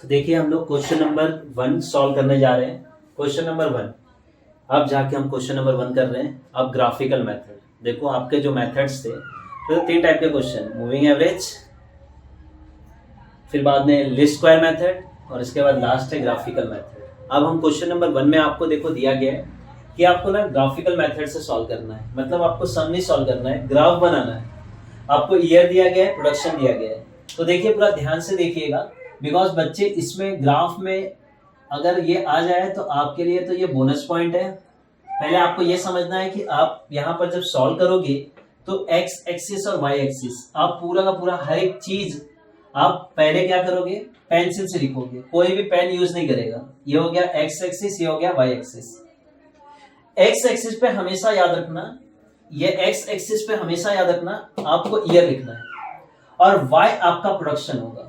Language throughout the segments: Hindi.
तो देखिए हम लोग क्वेश्चन नंबर 1 सॉल्व करने जा रहे हैं। क्वेश्चन नंबर 1 अब जाके हम क्वेश्चन नंबर 1 कर रहे हैं। अब ग्राफिकल मेथड देखो, आपके जो मेथड्स थे तो 3 टाइप के क्वेश्चन, मूविंग एवरेज, फिर बाद में लीस्ट स्क्वायर मेथड और इसके बाद लास्ट है ग्राफिकल मेथड। अब हम क्वेश्चन नंबर 1 में आपको देखो दिया गया है कि आपको ना ग्राफिकल मेथड से सॉल्व करना है, मतलब आपको सम नहीं सॉल्व करना है, ग्राफ बनाना है। आपको ईयर दिया गया है, प्रोडक्शन दिया गया है। तो देखिए पूरा ध्यान से देखिएगा, बिकॉज बच्चे इसमें ग्राफ में अगर ये आ जाए तो आपके लिए तो ये बोनस पॉइंट है। पहले आपको ये समझना है कि आप यहाँ पर जब सॉल्व करोगे तो एक्स एक्सिस और वाई एक्सिस आप पूरा का पूरा हर एक चीज आप पहले क्या करोगे, पेंसिल से लिखोगे, कोई भी पेन यूज नहीं करेगा। ये हो गया एक्स एक्सिस, ये हो गया वाई एक्सिस। एक्स एक्सिस पे हमेशा याद रखना, ये एक्स एक्सिस पे हमेशा याद रखना आपको ईयर लिखना है, और वाई आपका प्रोडक्शन होगा,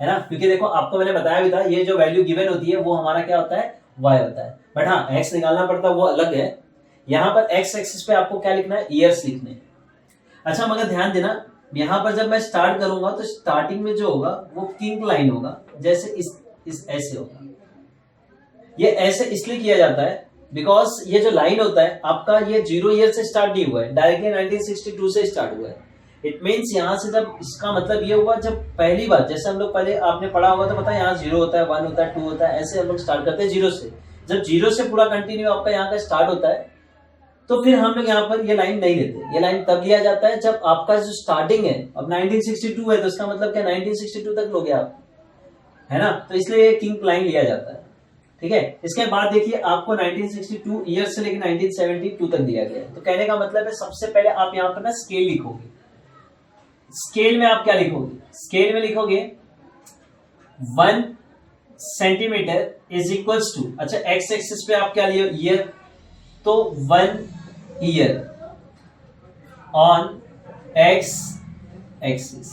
है ना। क्योंकि देखो आपको मैंने बताया भी था, ये जो वैल्यू गिवन होती है वो हमारा क्या होता है, वाई होता है। बट हाँ, एक्स निकालना पड़ता है वो अलग है। यहाँ पर एक्स एक्सिस पे आपको क्या लिखना है, ईयर्स लिखने हैं। अच्छा मगर ध्यान देना, यहाँ पर जब मैं स्टार्ट करूंगा तो स्टार्टिंग में जो होगा वो किंक लाइन होगा, जैसे इस ऐसे होगा। ये ऐसे इसलिए किया जाता है बिकॉज ये जो लाइन होता है आपका, ये 0 ईयर से स्टार्ट नहीं हुआ है, डायरेक्टली 1962 से स्टार्ट हुआ है। इट मीन्स यहाँ से जब इसका मतलब ये हुआ, जब पहली बार जैसे हम लोग पहले आपने पढ़ा होगा तो पता है यहाँ 0 होता है, 1 होता है, 2 होता है, ऐसे हम लोग स्टार्ट करते हैं 0 से। जब 0 से पूरा कंटिन्यू आपका यहाँ का स्टार्ट होता है तो फिर हम लोग यहाँ पर ये लाइन नहीं लेते। ये लाइन तब लिया जाता है जब आपका जो स्टार्टिंग है, अब 1962 है तो इसका मतलब क्या 1962 तक लोगे आप, है ना। तो इसलिए किंग लाइन लिया जाता है, ठीक है। इसके बाद देखिए आपको 1962 ईयर से लेकर 1972 तक दिया गया है। तो कहने का मतलब है सबसे पहले आप यहाँ पर ना स्केल लिखोगे। स्केल में आप क्या लिखोगे, स्केल में लिखोगे 1 सेंटीमीटर इज इक्वल्स टू, अच्छा एक्स एक्सिस पे आप क्या लिए, ईयर, तो 1 year on X axis.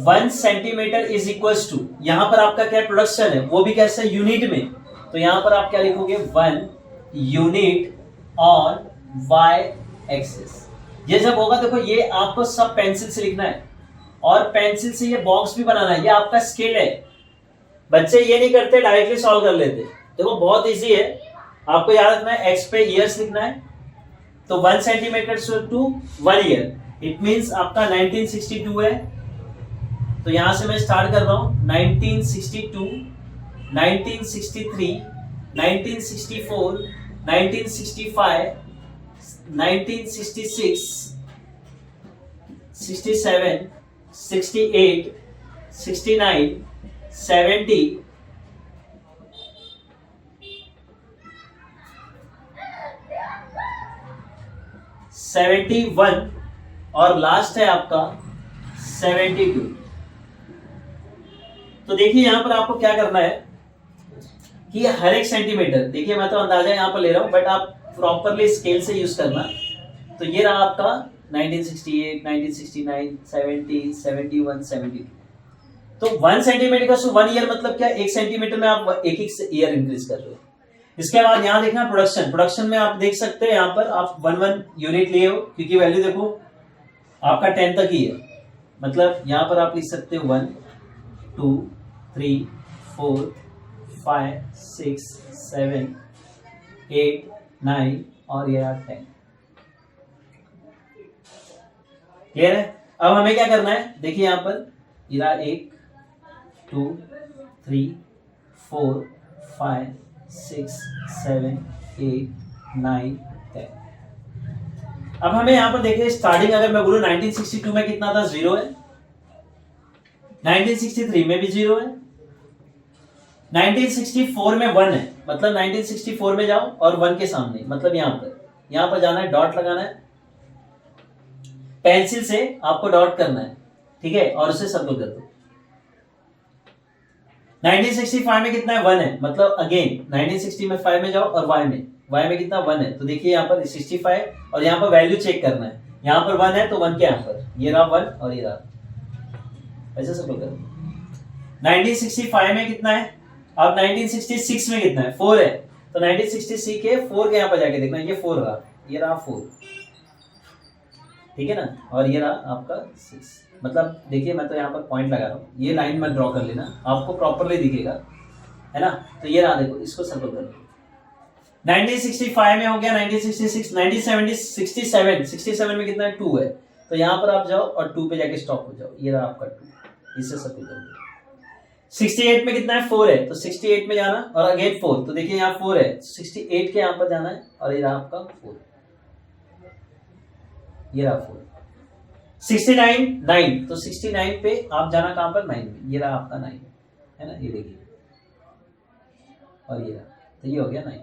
1 centimetre is equals to, यहां पर आपका क्या प्रोडक्शन है, वो भी कैसे, यूनिट में। तो यहां पर आप क्या लिखोगे, 1 यूनिट ऑन वाई एक्सिस। ये जब होगा देखो, ये आपको सब पेंसिल से लिखना है और पेंसिल से ये बॉक्स भी बनाना है। ये आपका स्किल है। बच्चे ये नहीं करते, डायरेक्टली सॉल्व कर लेते। देखो बहुत इजी है, आपको याद रखना है एक्स पे ईयर्स लिखना है। तो 1 centimetre to 1 year, it means आपका 1962 है। तो यहां से मैं स्टार्ट कर रहा हूं 1962, 1963, 1964, 1965, 1966, 67, 68, 69, 70, 71 और लास्ट है आपका 72। तो देखिए यहां पर आपको क्या करना है कि हर एक सेंटीमीटर, देखिए मैं तो अंदाजा यहां पर ले रहा हूं बट आप प्रॉपरली स्केल से यूज करना। तो ये रहा आपका 1968, 1969, 70, 71, 72। तो 1 सेंटीमीटर का 1 ईयर मतलब क्या, 1 सेंटीमीटर में आप एक ईयर इंक्रीज कर रहे हो। इसके बाद यहां देखना प्रोडक्शन, प्रोडक्शन में आप देख सकते हैं यहां पर आप 1 यूनिट लिए हो, क्योंकि वैल्यू देखो आपका 10 तक ही है। मतलब यहां पर आप लिख सकते हो 1 2 3 4 5 6 7 8 9 और ये 10। क्लियर है। अब हमें क्या करना है, देखिए यहां पर इरा 1 2 3 4 5 6 7 8 9 10। अब हमें यहां पर देखिए स्टार्टिंग अगर मैं बोलूं 1962 में कितना था, 0 है। 1963 में भी 0 है। 1964 में 1 है, मतलब 1964 में जाओ और 1 के सामने, मतलब यहां पर जाना है, डॉट लगाना है, पेंसिल से आपको डॉट करना है, ठीक है, और उसे सर्कल कर दो। 1965 में कितना है, 1 है, मतलब अगेन 1965 में जाओ और y में कितना 1 है। तो देखिए यहाँ पर 65 और यहाँ पर वैल्यू चेक करना है, यहाँ पर 1 है तो 1 के यहाँ पर ये रहा 1 और ये रहा, ऐसे सर्कल कर दो। 1965 में कितना है, अब 1966 में कितना है, 4 है, तो 1966 के 4 के यहाँ पर जाके देखना, ये 4 रहा, ये रहा 4, ठीक है ना, और ये रहा आपका 6। मतलब देखिए मैं तो यहाँ पर पॉइंट लगा रहा हूँ, ये लाइन मत ड्रॉ कर लेना, आपको प्रॉपरली दिखेगा, है ना। तो ये रहा, देखो इसको सर्कल कर लो। 1965 में हो गया, 1966, 1970, 67 में कितना है, 2 है। तो यहाँ पर आप जाओ और 2 पे जाके स्टॉप हो जाओ, ये रहा आपका 2, इससे सर्कल कर दो। 68 में कितना है, 4 है, तो 68 में जाना और अगेन 4, तो देखिए यहाँ 4 है, 68 के यहाँ पर जाना है और ये रहा आपका 4, ये रहा 4। 69 9, तो 69 पे आप जाना कहां पर, 9 में, ये रहा आपका 9, है ना, ये देखिए, और ये रहा, तो ये हो गया 9।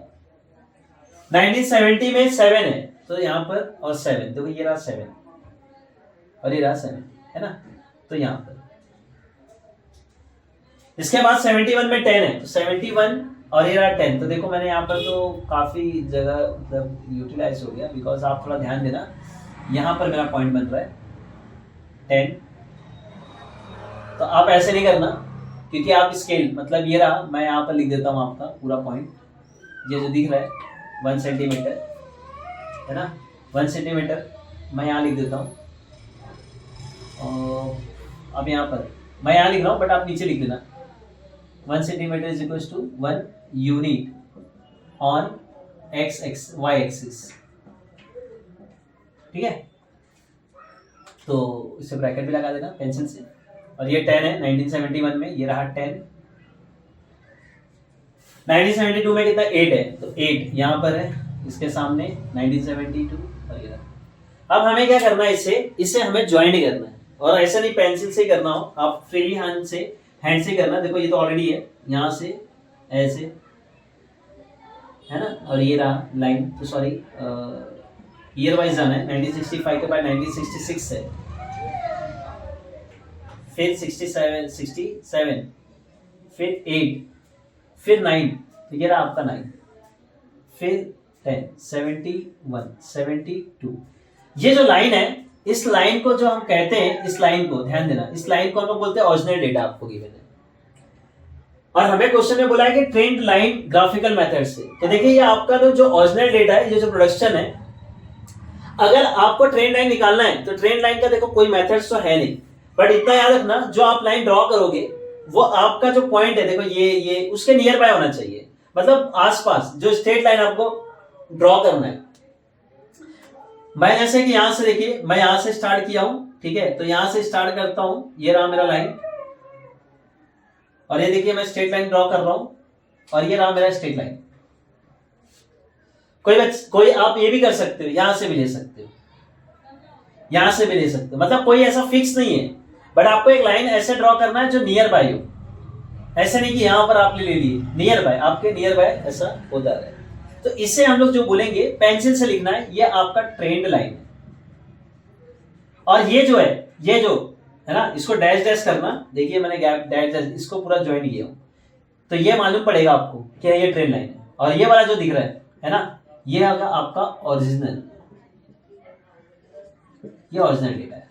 1970 में 7 है, तो यहाँ पर और 7, देखो ये रहा 7 और ये रहा 7, है ना, तो यहाँ पर। इसके बाद 71 में 10 है, तो 71 और ये रहा 10, तो देखो मैंने यहाँ पर तो काफी जगह मतलब यूटिलाइज हो गया, बिकॉज आप थोड़ा ध्यान देना, यहाँ पर मेरा पॉइंट बन रहा है 10, तो आप ऐसे नहीं करना, क्योंकि आप स्केल मतलब ये रहा, मैं यहाँ पर लिख देता हूँ आपका पूरा पॉइंट, ये जो दिख रहा है 1 सेंटीमीटर, है ना, 1 सेंटीमीटर मैं यहाँ लिख देता हूँ। अब यहाँ पर मैं यहाँ लिख रहा हूँ, बट आप नीचे लिख देना, 1 centimetre is equal to 1 unit on y axis, ठीक है। तो इसे ब्रैकेट भी लगा देना पेंसिल से, और ये 10 है 1971 में, ये रहा 10। 1972 में कितना, 8 है, तो 8 यहाँ पर है इसके सामने 1972, और ये रहा। अब हमें क्या करना है, इसे हमें ज्वाइंट करना है, और ऐसा नहीं पेंसिल से ही करना हो, आप फ्री हैंड से करना। देखो ये तो ऑलरेडी है, यहाँ से ऐसे, है ना, और ये रहा लाइन, तो सॉरी ईयर वाइज जाना है, 1965 के बाद 1966 है, फिर 67, फिर 8, फिर 9, तो ये रहा आपका 9, फिर 10, 71, 72। ये जो लाइन है, इस लाइन को जो हम कहते हैं, इस लाइन को ध्यान देना, इस लाइन को हम लोग बोलते हैं ओरिजिनल डेटा, आपको गिवन है। और हमें क्वेश्चन में बोला है कि ट्रेंड लाइन ग्राफिकल मेथड से, तो देखिए ये आपका जो ओरिजिनल डेटा है, ये जो प्रोडक्शन है, अगर आपको ट्रेंड लाइन निकालना है तो ट्रेंड लाइन का देखो कोई मेथड्स तो है नहीं, बट इतना याद रखना, जो आप लाइन ड्रॉ करोगे वो आपका जो पॉइंट है, देखो ये उसके नियर बाय होना चाहिए, मतलब आसपास जो स्ट्रेट लाइन आपको ड्रॉ करना है। मैं जैसे कि यहां से देखिए, मैं यहां से स्टार्ट किया हूं, ठीक है, तो यहां से स्टार्ट करता हूं, ये रहा मेरा लाइन, और ये देखिए मैं स्ट्रेट लाइन ड्रॉ कर रहा हूं, और ये रहा मेरा स्ट्रेट लाइन। कोई आप ये भी कर सकते हो, यहां से भी ले सकते हो, यहां से भी ले सकते हो, मतलब कोई ऐसा फिक्स नहीं है, बट आपको एक लाइन ऐसे ड्रॉ करना है जो नियर बाय हो, ऐसे नहीं कि यहां पर आपने ले लिए, नियर बाय, आपके नियर बाय ऐसा होता है। तो इसे हम लोग जो बोलेंगे पेंसिल से लिखना है, ये आपका ट्रेंड लाइन है, और ये जो है ना, इसको डैश डैश करना, देखिए मैंने गैप डैश डैश इसको पूरा ज्वाइन किया हूं, तो ये मालूम पड़ेगा आपको कि ये ट्रेंड लाइन है, और ये वाला जो दिख रहा है ना, ये होगा आपका ओरिजिनल, ये ओरिजिनल डेटा है।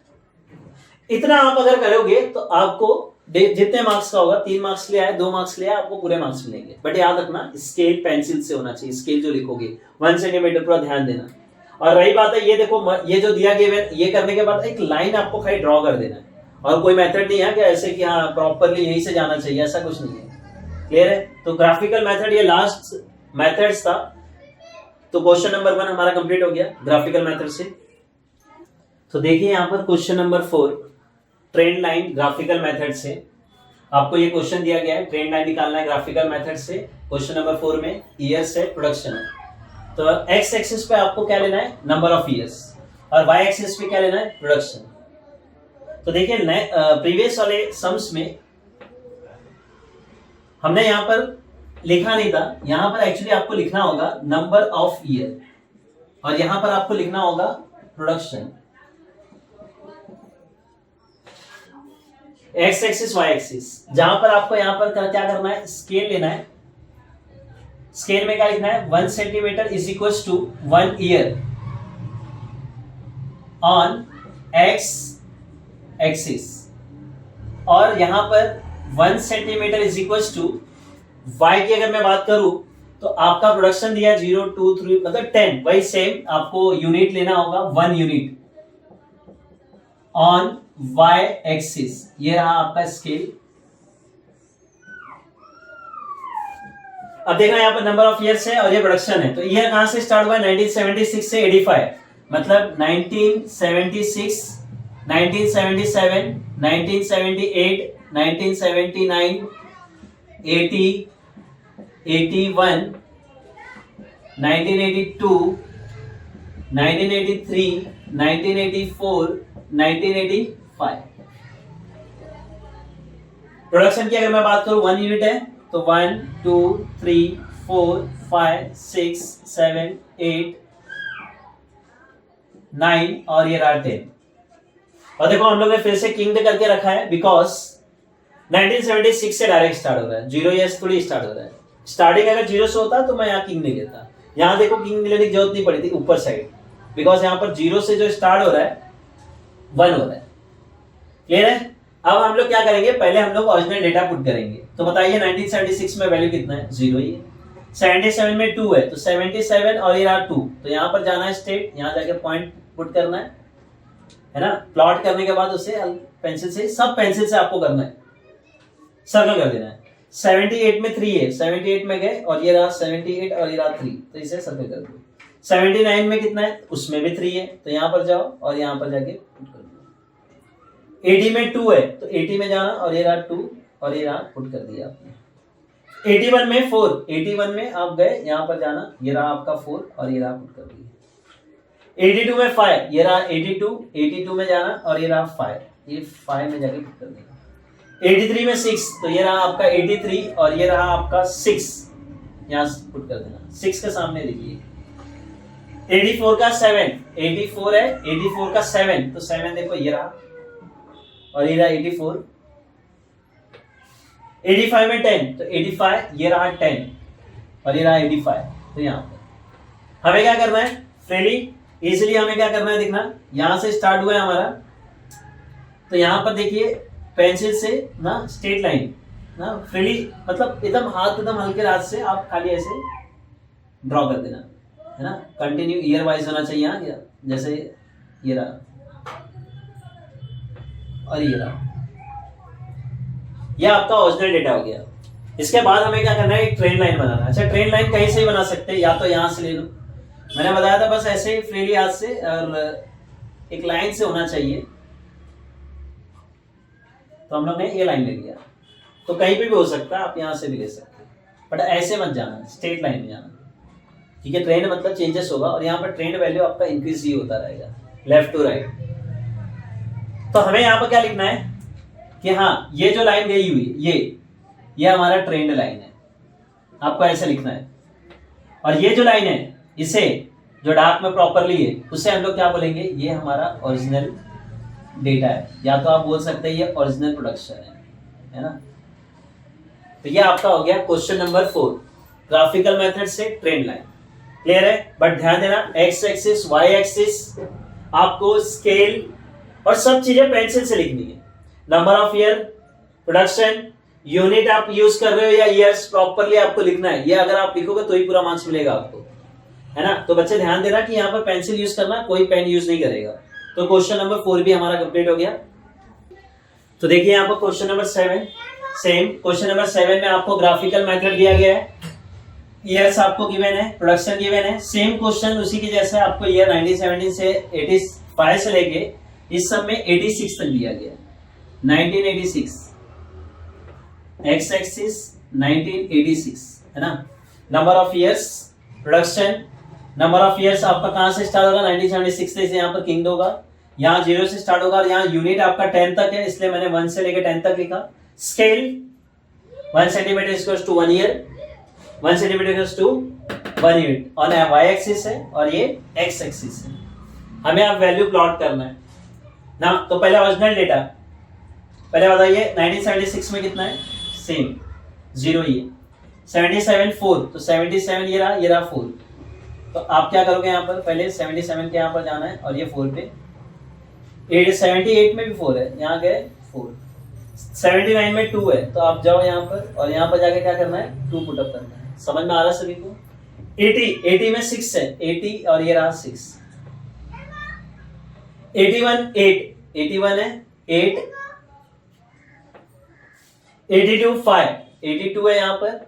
इतना आप अगर करोगे तो आपको जितने मार्क्स का होगा, 3 मार्क्स ले आए, 2 मार्क्स ले आए, आपको पूरे मार्क्स मिलेंगे। बट याद रखना स्केल पेंसिल से होना चाहिए, स्केल जो लिखोगे 1 सेंटीमीटर पूरा ध्यान देना। और रही बात है, ये देखो ये जो दिया गया है, ये करने के बाद एक लाइन आपको खाली ड्रॉ कर देना है, और कोई मेथड नहीं है कि ऐसे कि हाँ प्रॉपरली यहीं से जाना चाहिए, ऐसा कुछ नहीं है। क्लियर है? तो ग्राफिकल मेथड ये लास्ट मेथड्स था। तो क्वेश्चन नंबर 1 हमारा कंप्लीट हो गया ग्राफिकल मेथड से। तो देखिए यहाँ पर question number 4 trend line graphical method से आपको ये क्वेश्चन दिया गया है, ट्रेंड लाइन निकालना है ग्राफिकल मेथड से। क्वेश्चन नंबर 4 में ईयर्स है, प्रोडक्शन है। तो एक्स एक्सिस पे आपको क्या लेना है, नंबर ऑफ ईयर्स, और वाई एक्सिस पे क्या लेना है, प्रोडक्शन। तो देखिए प्रीवियस वाले सम्स में हमने यहाँ पर लिखा नहीं था, यहाँ पर एक्चुअली आपको लिखना होगा नंबर ऑफ ईयर, और यहाँ पर आपको लिखना होगा production. X axis Y axis, जहां पर आपको यहाँ पर क्या करना है, स्केल लेना है। स्केल में क्या लिखना है, 1 centimetre is equal to 1 year on X axis, और यहां पर 1 centimetre is equal to Y की अगर मैं बात करूं तो आपका प्रोडक्शन दिया 0, 2, 3 मतलब 10, वही सेम आपको यूनिट लेना होगा 1 यूनिट ऑन वाई एक्सिस, ये रहा आपका स्केल। अब देखना यहाँ पर नंबर ऑफ ईयर्स है और ये प्रोडक्शन है, तो ईयर कहां से स्टार्ट हुआ है 1976 से 85, मतलब 1976, 1977, 1978, 1979, 80, 81, 1982, 1983, 1984, 1985। प्रोडक्शन की अगर मैं बात करूं 1 यूनिट है तो 1 2 3 4 5 6 7 8 9 और ये रहा 10। और देखो हम लोग ने फिर से किंग करके रखा है बिकॉज 1976 से डायरेक्ट स्टार्ट हो रहा है, 0 ईयर्स थोड़ी स्टार्ट हो रहा है। स्टार्टिंग अगर 0 से होता तो मैं यहाँ किंग नहीं लेता। यहाँ देखो किंग लेने की जरूरत नहीं पड़ी थी ऊपर साइड, बिकॉज यहाँ पर 0 से जो स्टार्ट हो रहा है 1 हो रहा है। क्लियर है? अब हम लोग क्या करेंगे, पहले हम लोग ओरिजिनल डेटा पुट करेंगे। तो बताइए 1976 में वैल्यू कितना है, 0 ही है। 77 में 2 है तो 77 और ये रहा 2, तो यहाँ पर जाना है स्टेट, यहाँ जाके पॉइंट पुट करना है ना। प्लॉट करने के बाद उसे पेंसिल से, सब पेंसिल से आपको करना है, सर्कल कर देना है। 78 में 3 है, 78 में गए और ये रहा 78 और ये रहा 3, तो इसे सर्कल कर दो। 79 में कितना है, उसमें भी 3 है, तो यहाँ पर जाओ और यहाँ पर जाके पुट कर दो। 80 में 2 है तो 80 में जाना और ये रहा 2 और ये रहा पुट कर दिया आपने। 81 में 4, 81 में आप गए, यहाँ पर जाना, ये रहा आपका 4 और ये रहा पुट कर दिया। 82 में 5, ये रहा 82, 82 में जाना और ये रहा 5, ये 5 में जाके पुट कर देना। 83 में 6, तो ये रहा आपका 83 और ये रहा आपका 6, यहाँ पुट कर देना, 6 के सामने देखिए। 84 का 7, 84 है, 84 का 7, तो 7 देखो ये रहा और ये रहा 84। 85 में 10, तो 85 ये रहा 10 और ये रहा 85, तो यहाँ पर हमें क्या करना है, फ्रीली इजिली हमें क्या करना है, देखना यहां से स्टार्ट हुआ है हमारा, तो यहाँ पर देखिए पेंसिल से ना स्ट्रेट लाइन ना फ्रीली, मतलब एकदम हाथ, एकदम हल्के हाथ से आप खाली ऐसे ड्रॉ कर देना है ना। कंटिन्यू ईयर वाइज होना चाहिए यहाँ, जैसे ये रहा और ये रहा, यह आपका ओरिजिनल डेटा हो गया। इसके बाद हमें क्या करना है, एक ट्रेन लाइन बनाना है। अच्छा ट्रेन लाइन कहीं से ही बना सकते हैं, या तो यहाँ से ले लो, मैंने बताया था बस ऐसे ही फ्रीली हाथ से, और एक लाइन से होना चाहिए, तो हम लोग ने ये लाइन ले लिया। तो कहीं पे भी हो सकता है, आप यहाँ से भी ले सकते हैं, बट ऐसे मत जाना, स्ट्रेट लाइन में जाना, ठीक है। ट्रेंड मतलब चेंजेस होगा और यहाँ पर ट्रेंड वैल्यू आपका इंक्रीज ही होता रहेगा लेफ्ट टू राइट। तो हमें यहाँ पर क्या लिखना है कि हाँ ये जो लाइन गई हुई ये हमारा ट्रेंड लाइन है, आपको ऐसे लिखना है। और ये जो लाइन है इसे जो डार्क में प्रॉपरली है उसे हम लोग क्या बोलेंगे, ये हमारा ओरिजिनल डेटा है, या तो आप बोल सकते हैं ये ओरिजिनल प्रोडक्शन है ना। तो ये आपका हो गया क्वेश्चन नंबर 4, ग्राफिकल मेथड से ट्रेंड लाइन। क्लियर है? बट ध्यान देना एक्स एक्सिस वाई एक्सिस आपको स्केल और सब चीजें पेंसिल से लिखनी है। Number of year, production, unit आप यूज कर रहे हो या ईयर्स, प्रॉपरली आपको लिखना है। ये अगर आप लिखोगे तो ही पूरा मार्क्स मिलेगा आपको, है ना। तो बच्चे ध्यान देना कि यहाँ पर पेंसिल यूज करना, कोई पेन यूज नहीं करेगा। तो क्वेश्चन नंबर 4 भी हमारा कंप्लीट हो गया। तो देखिए यहाँ पर question number 7, same question number 7 में आपको ग्राफिकल मेथड दिया गया है, ईयर्स आपको गिवन है, प्रोडक्शन गिवन है। सेम क्वेश्चन उसी की जैसे आपको ईयर 1917 से 85 से लेके इस सब में 86 तक दिया गया। 1986 एक्स एक्सिस 1986 है ना। Number of years, production, number of years आपका कहां से स्टार्ट होगा, 1976 से यहाँ पर किंग होगा, यहाँ 0 से स्टार्ट होगा और यहाँ यूनिट आपका 10 तक है, इसलिए मैंने 1 से लेकर 10 तक लिखा। Scale 1 centimetre equals to 1 year, 1 centimetre equals to 1 unit. और वाई एक्सिस है और ये एक्स एक्सिस है। हमें अब वैल्यू प्लॉट करना है ना। तो पहले ओरिजिनल डेटा, पहले बताइए 1976 में कितना है, सेम 0 ही है। 77 4, तो 77 ये रहा 4। तो आप क्या करोगे यहाँ पर, पहले 77 के यहाँ पर जाना है और ये 4 पे। 78 में भी 4 है, यहाँ गए 4। 79 में 2 है, तो आप जाओ यहाँ पर और यहाँ पर जाके क्या करना है, 2 पुटअप करना है। समझ में आ रहा सभी को? 80 में 6 है, 80 और ये रहा 6। 81 8, 81 है 8, 82 5, 82 है यहाँ पर,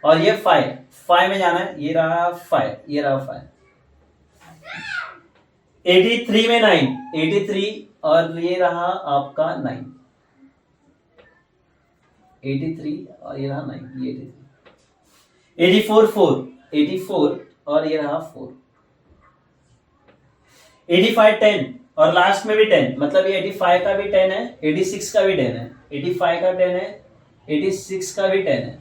और ये 5 में जाना है, ये रहा 5, ये रहा 5। 83 में 9, 83 और ये रहा आपका 9, 83 और ये रहा 9, ये 83। 84 4, 84 और ये रहा 4। 85 10 और लास्ट में भी 10, मतलब ये 85 का भी 10 है, 86 का भी 10 है, 85 का 10 है, 86 का भी 10 है।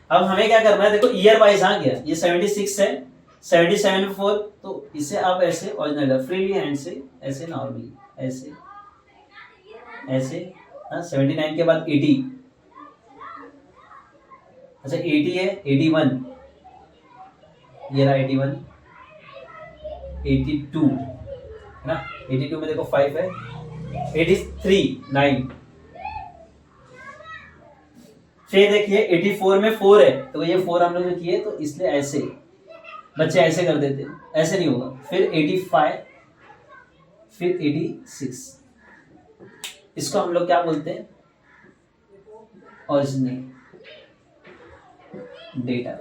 अब हमें क्या करना है, देखो ईयर वाइज आ गया, ये 76 है, 77 4, तो इसे आप ऐसे ओरिजिनल फ्रीली हैंड से ऐसे नॉर्मली ऐसे ऐसे 79 के बाद 80, अच्छा 80 है, 81, ये रहा 81, 82 है ना, 82 में देखो 5 है, 83 9, फिर देखिए 84 में 4 है, तो ये 4 हम लोग ने किए, तो इसलिए ऐसे बच्चे ऐसे कर देते हैं, ऐसे नहीं होगा। फिर 85, फिर 86, इसको हम लोग क्या बोलते हैं, ओरिजिनल डेटा।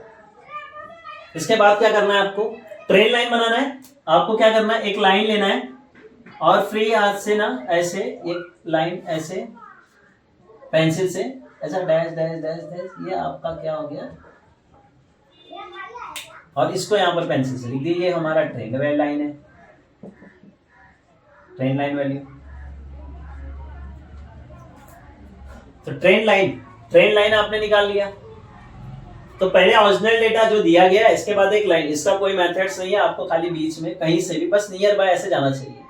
इसके बाद क्या करना है, आपको ट्रेन लाइन बनाना है। आपको क्या करना है, एक लाइन लेना है और फ्री हाथ से ना ऐसे एक लाइन ऐसे पेंसिल से ऐसा डैश डैश डैश डैश, ये आपका क्या हो गया, और इसको यहाँ पर पेंसिल से लिख दीजिए, हमारा ट्रेन लाइन है, ट्रेन लाइन वैल्यू। तो ट्रेन लाइन आपने निकाल लिया। तो पहले ओरिजिनल डेटा जो दिया गया, इसके बाद एक लाइन, इसका कोई मेथड्स नहीं है, आपको खाली बीच में कहीं से भी बस नियर बाय ऐसे जाना चाहिए,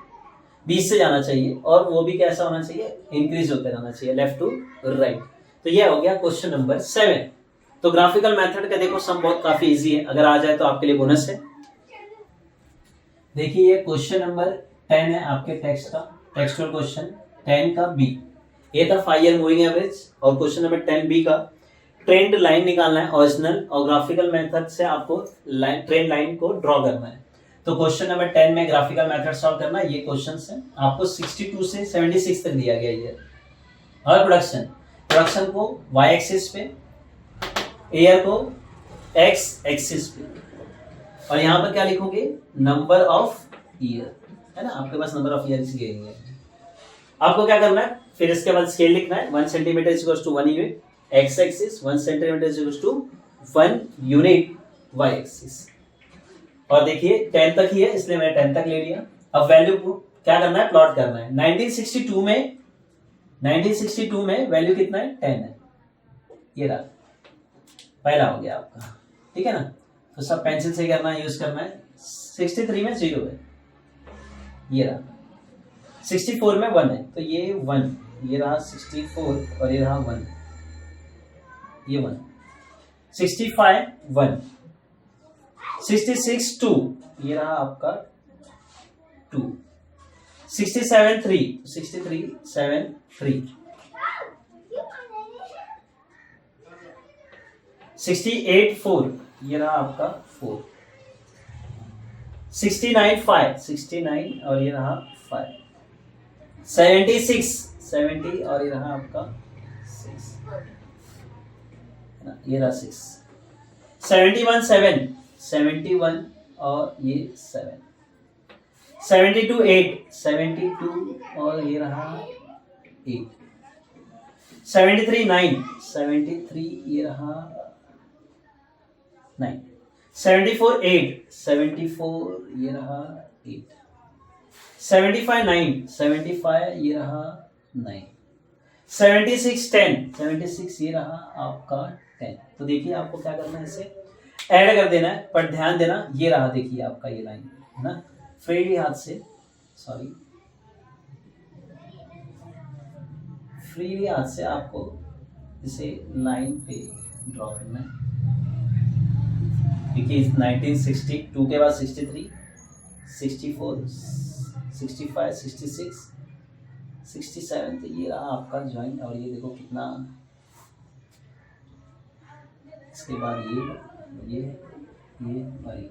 बीच से जाना चाहिए, और वो भी कैसा होना चाहिए, इंक्रीज होते रहना चाहिए लेफ्ट टू राइट। तो ये हो गया क्वेश्चन नंबर 7। तो ग्राफिकल मेथड का देखो सम बहुत काफी इजी है, अगर आ जाए तो आपके लिए बोनस है। देखिए ये क्वेश्चन नंबर 10 है आपके टेक्स्ट का, टेक्सचुअल क्वेश्चन 10 का बी, ये था 5 ईयर मूविंग एवरेज। और क्वेश्चन नंबर 10 बी का ट्रेंड लाइन निकालना है ओरिजिनल, और ग्राफिकल मेथड से आपको ट्रेंड लाइन को ड्रॉ करना है। तो क्वेश्चन नंबर 10 में ग्राफिकल मेथड सॉल्व करना है। ये क्वेश्चंस है आपको 62 से 76 तक दिया गया ये। और प्रोडक्शन को y एक्सिस पे, एयर को x एक्सिस पे, और यहाँ पर क्या लिखोगे, नंबर ऑफ ईयर, है ना, आपके पास नंबर ऑफ ईयर इसलिए है। आपको क्या करना है, फिर इसके बाद स्केल लिखना है, 1 centimetre equals to 1 unit x axis, 1 centimetre equals to 1 unit y axis. और देखिए 10 तक ही है, इसलिए मैंने 10 तक ले लिया। अब वैल्यू को क्या करना है, प्लॉट करना है। 1962 में वैल्यू कितना है, 10 है, ये रहा पहला हो गया आपका, ठीक है ना। तो सब पेंसिल से करना है, यूज करना है। 63 में 0 है, ये रहा। 64 में 1 है, तो ये 1, ये रहा 64 और ये रहा 1, ये 1। 65 1, 66 2, ये रहा आपका 2। 67 3, 63 7 3। 68 4, ये रहा आपका 4। 69 5, 69 और ये रहा 5। 76 70 और ये रहा आपका 6, ये रहा 6। 71 7, 71 और ये 7। 72 8, 72 और ये रहा 8। 73 9, 73 ये रहा 9। 74 8, 74 ये रहा 8। 75 9, 75 ये रहा 9। 76 10, 76 ये रहा आपका 10। तो देखिए आपको क्या करना है, इसे ऐड कर देना है, पर ध्यान देना ये रहा, देखिए आपका ये लाइन है ना, फ्रीली हाथ से, फ्रीली हाथ से आपको इसे लाइन पे ड्रॉ करना है। देखिए 1962 के बाद 63, 64, 65, 66, 67, तो ये रहा आपका ज्वाइन। और ये देखो कितना, इसके बाद ये और ये,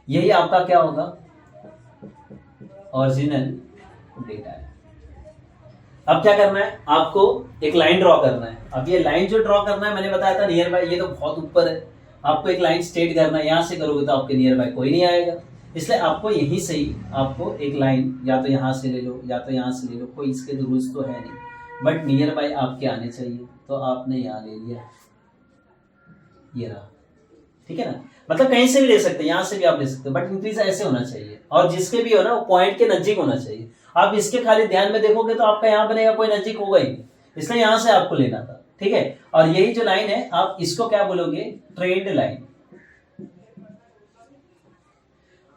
यही आपका क्या होगा, ओरिजिनल डेटा है। अब क्या करना है, आपको एक लाइन ड्रॉ करना है। अब ये लाइन जो ड्रॉ करना है, मैंने बताया था नियर बाय, ये तो बहुत ऊपर है। आपको एक लाइन स्ट्रेट करना है, यहाँ से करोगे तो आपके नियर बाय कोई नहीं आएगा, इसलिए आपको यहीं से ही आपको एक लाइन या तो यहाँ से ले लो या तो यहाँ से ले लो, कोई इसके रूल्स तो है नहीं, बट नियर बाय आपके आने चाहिए। तो आपने यहाँ ले लिया, ये रहा, ठीक है ना। मतलब कहीं से भी ले सकते हैं, यहाँ से भी आप ले सकते हो, बट इंक्रीज ऐसे होना चाहिए, और जिसके भी हो ना वो पॉइंट के नजदीक होना चाहिए। आप इसके खाली ध्यान में देखोगे तो आपका यहाँ बनेगा, कोई नजदीक होगा ही, इसलिए यहाँ से आपको लेना था, ठीक है। और यही जो लाइन है, आप इसको क्या बोलोगे, ट्रेंड लाइन।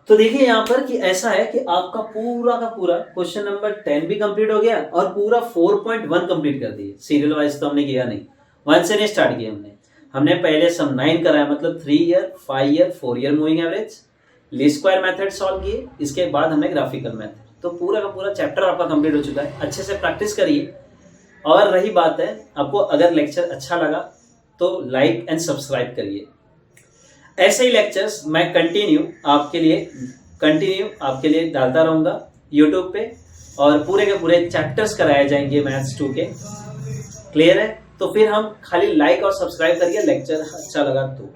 तो देखिए यहाँ पर कि ऐसा है कि आपका पूरा का पूरा क्वेश्चन नंबर 10 भी कंप्लीट हो गया और पूरा 4.1 कंप्लीट कर दिए। सीरियल वाइज तो हमने किया नहीं, 1 से नहीं स्टार्ट किया हमने पहले सम 9 कराया, मतलब 3 year 5 year 4 year moving average, least square method solve किए, इसके बाद हमने ग्राफिकल मेथड। तो पूरा का पूरा चैप्टर आपका कंप्लीट हो चुका है। अच्छे से प्रैक्टिस करिए। और रही बात है, आपको अगर लेक्चर अच्छा लगा तो लाइक एंड सब्सक्राइब करिए। ऐसे ही लेक्चर्स मैं कंटिन्यू आपके लिए डालता रहूँगा यूट्यूब पे, और पूरे के पूरे चैप्टर्स कराए जाएंगे मैथ्स 2 के। क्लियर है? तो फिर हम खाली लाइक और सब्सक्राइब करिए, लेक्चर अच्छा लगा तो।